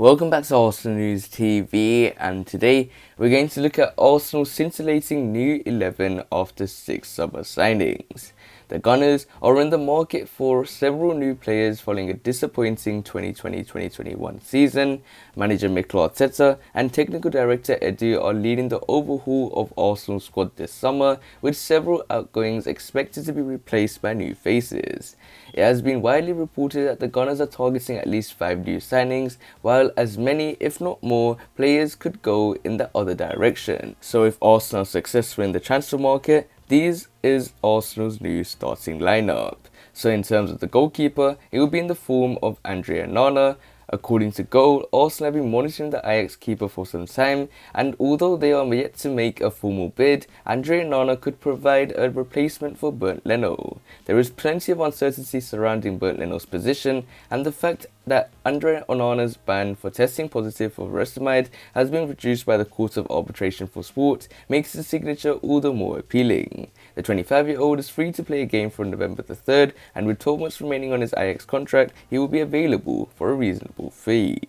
Welcome back to Arsenal News TV, and today we're going to look at Arsenal's scintillating new 11 after 6 summer signings. The Gunners are in the market for several new players following a disappointing 2020-2021 season. Manager Mikel Arteta and technical director Edu are leading the overhaul of Arsenal's squad this summer, with several outgoings expected to be replaced by new faces. It has been widely reported that the Gunners are targeting at least 5 new signings, while as many, if not more, players could go in the other direction. So if Arsenal are successful in the transfer market, this is Arsenal's new starting lineup. So in terms of the goalkeeper, it will be in the form of Onana. According to Goal, Arsenal have been monitoring the Ajax keeper for some time, and although they are yet to make a formal bid, Onana could provide a replacement for Bernd Leno. There is plenty of uncertainty surrounding Bernd Leno's position, and the fact that Onana's ban for testing positive for furosemide has been reduced by the Court of Arbitration for Sport makes his signature all the more appealing. The 25-year-old is free to play a game from November the 3rd, and with 12 months remaining on his Ajax contract, he will be available for a reasonable fee.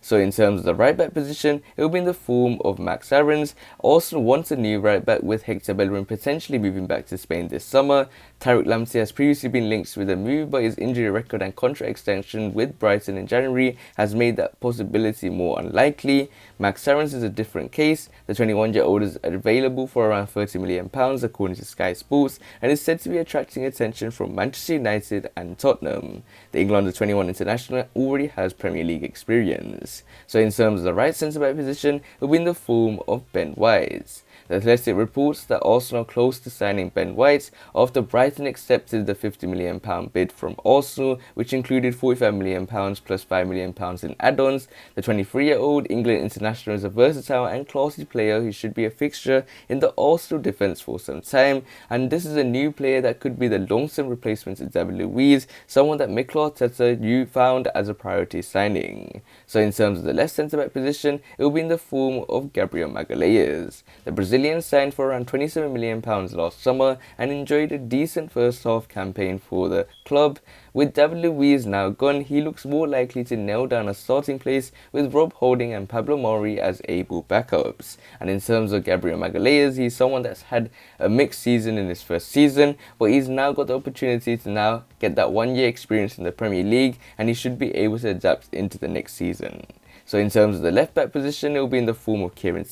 So in terms of the right-back position, it will be in the form of Max Aarons. Arsenal wants a new right-back, with Hector Bellerin potentially moving back to Spain this summer. Tariq Lamptey has previously been linked with a move, but his injury record and contract extension with Brighton in January has made that possibility more unlikely. Max Aarons is a different case. The 21-year-old is available for around £30 million according to Sky Sports, and is said to be attracting attention from Manchester United and Tottenham. The England under-21 international already has Premier League experience. So in terms of the right centre-back position, it will be in the form of Ben White. The Athletic reports that Arsenal are close to signing Ben White after Brighton accepted the £50 million bid from Arsenal, which included £45 million plus £5 million in add-ons. The 23-year-old England international is a versatile and classy player who should be a fixture in the Arsenal defence for some time, and this is a new player that could be the long-term replacement to David Luiz, someone that Mikel Arteta found as a priority signing. So in terms of the left centre-back position, it will be in the form of Gabriel Magalhaes. The Brazilian signed for around £27 million last summer and enjoyed a decent first half campaign for the club. With David Luiz now gone, he looks more likely to nail down a starting place with Rob Holding and Pablo Mari as able backups. And in terms of Gabriel Magalhaes, he's someone that's had a mixed season in his first season, but he's now got the opportunity to now get that 1-year experience in the Premier League, and he should be able to adapt into the next season. So in terms of the left-back position, it will be in the form of Kieran.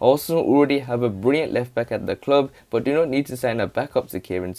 Arsenal already have a brilliant left-back at the club, but do not need to sign a backup to Kieran.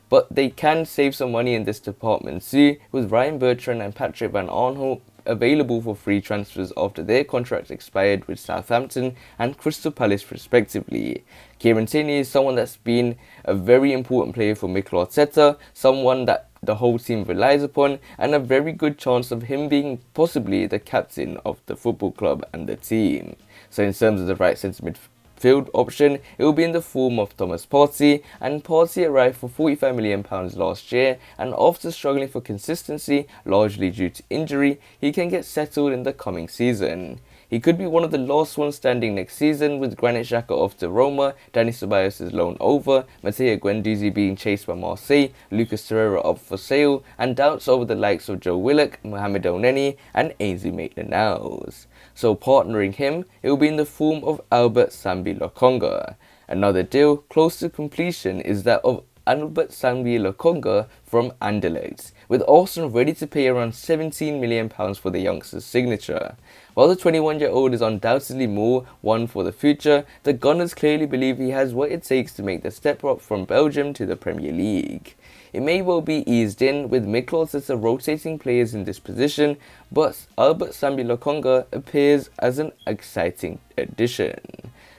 But they can save some money in this department too, with Ryan Bertrand and Patrick Van Aanholt available for free transfers after their contracts expired with Southampton and Crystal Palace respectively. Kieran is someone that's been a very important player for Mikel Arteta, someone that the whole team relies upon, and a very good chance of him being possibly the captain of the football club and the team. So in terms of the right centre midfield option, it will be in the form of Thomas Partey, and Partey arrived for £45 million last year, and after struggling for consistency, largely due to injury, he can get settled in the coming season. He could be one of the last ones standing next season, with Granit Xhaka off to Roma, Dani Ceballos' loan over, Matteo Guendouzi being chased by Marseille, Lucas Torreira up for sale, and doubts over the likes of Joe Willock, Mohamed Elneny, and Ainsley Maitland-Niles. So partnering him, it will be in the form of Albert Sambi Lokonga. Another deal close to completion is that of Albert Sambi Lokonga from Anderlecht, with Arsenal ready to pay around £17 million for the youngster's signature. While the 21-year-old is undoubtedly one for the future, the Gunners clearly believe he has what it takes to make the step up from Belgium to the Premier League. It may well be eased in, with Mikel Arteta rotating players in this position, but Albert Sambi Lokonga appears as an exciting addition.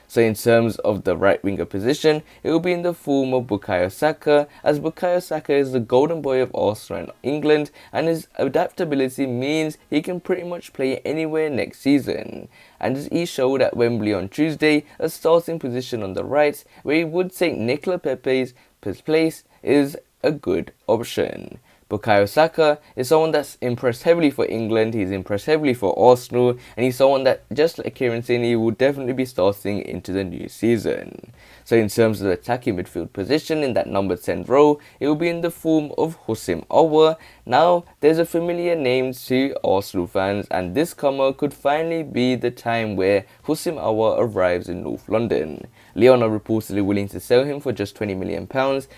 So in terms of the right winger position, it will be in the form of Bukayo Saka, as Bukayo Saka is the golden boy of Arsenal and England, and his adaptability means he can pretty much play anywhere next season. And as he showed at Wembley on Tuesday, a starting position on the right, where he would take Nicola Pepe's place, is a good option. Bukayo Saka is someone that's impressed heavily for England, he's impressed heavily for Arsenal, and he's someone that, just like Kieran, will definitely be starting into the new season. So in terms of the attacking midfield position in that number 10 role, it will be in the form of Houssem Aouar. Now, there's a familiar name to Arsenal fans, and this summer could finally be the time where Houssem Aouar arrives in North London. Lyon are reportedly willing to sell him for just £20 million,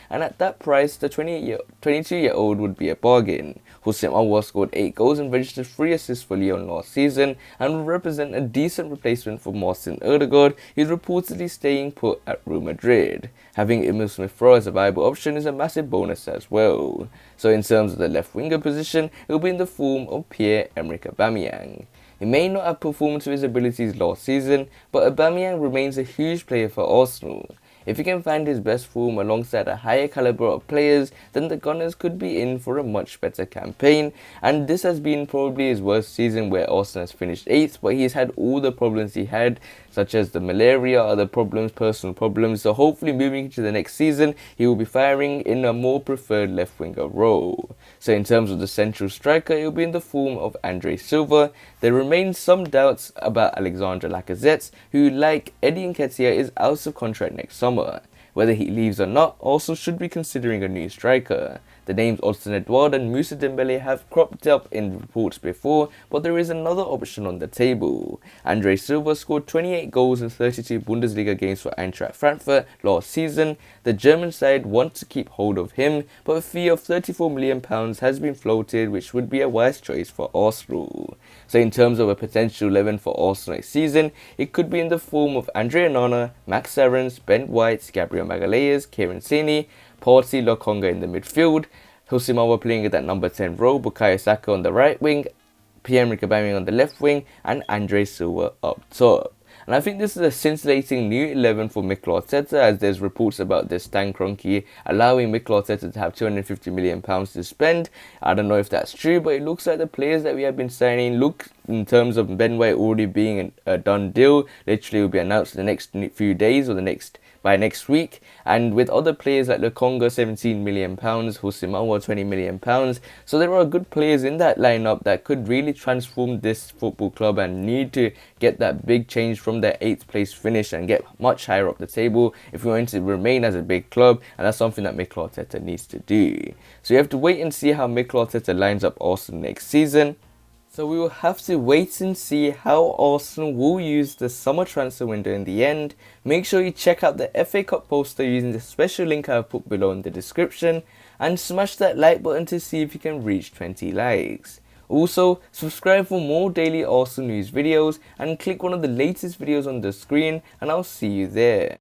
and at that price, the 22-year-old would be a bargain. Houssem Aouar scored 8 goals and registered 3 assists for Lyon last season, and will represent a decent replacement for Martin Odegaard, who's reportedly staying put at Real Madrid. Having Emil Smith-Rowe as a viable option is a massive bonus as well. So in terms of the left winger position, it will be in the form of Pierre-Emerick Aubameyang. He may not have performed to his abilities last season, but Aubameyang remains a huge player for Arsenal. If he can find his best form alongside a higher caliber of players, then the Gunners could be in for a much better campaign. And this has been probably his worst season, where Arsenal has finished 8th, but he's had all the problems he had, such as the malaria, other problems, personal problems. So hopefully moving into the next season, he will be firing in a more preferred left winger role. So in terms of the central striker, it will be in the form of Andre Silva. There remains some doubts about Alexandre Lacazette, who, like Eddie Nketiah, is out of contract next summer. Whether he leaves or not, Arsenal should be considering a new striker. The names Odsonne Edouard and Moussa Dembele have cropped up in reports before, but there is another option on the table. Andre Silva scored 28 goals in 32 Bundesliga games for Eintracht Frankfurt last season. The German side want to keep hold of him, but a fee of £34 million has been floated, which would be a wise choice for Arsenal. So in terms of a potential 11 for Arsenal next season, it could be in the form of Andre Onana, Max Aarons, Ben White, Gabriel Magalhaes, Kieran, Partey, Lokonga in the midfield, Houssem Aouar playing at that number 10 role, Bukayo Saka on the right wing, Pierre-Emerick Aubameyang on the left wing, and Andre Silva up top. And I think this is a scintillating new 11 for Mikel Arteta, as there's reports about this Stan Kroenke allowing Mikel Arteta to have £250 million to spend. I don't know if that's true, but it looks like the players that we have been signing look, in terms of Ben White already being a done deal, literally will be announced in the next few days or by next week, and with other players like Lokonga £17 million, Houssem Aouar £20 million. So there are good players in that lineup that could really transform this football club and need to get that big change from their 8th place finish and get much higher up the table if we want to remain as a big club, and that's something that Mikel Arteta needs to do. So you have to wait and see how Mikel Arteta lines up Arsenal next season. So we will have to wait and see how Arsenal will use the summer transfer window in the end. Make sure you check out the FA Cup poster using the special link I have put below in the description, and smash that like button to see if you can reach 20 likes. Also, subscribe for more daily Arsenal news videos and click one of the latest videos on the screen, and I'll see you there.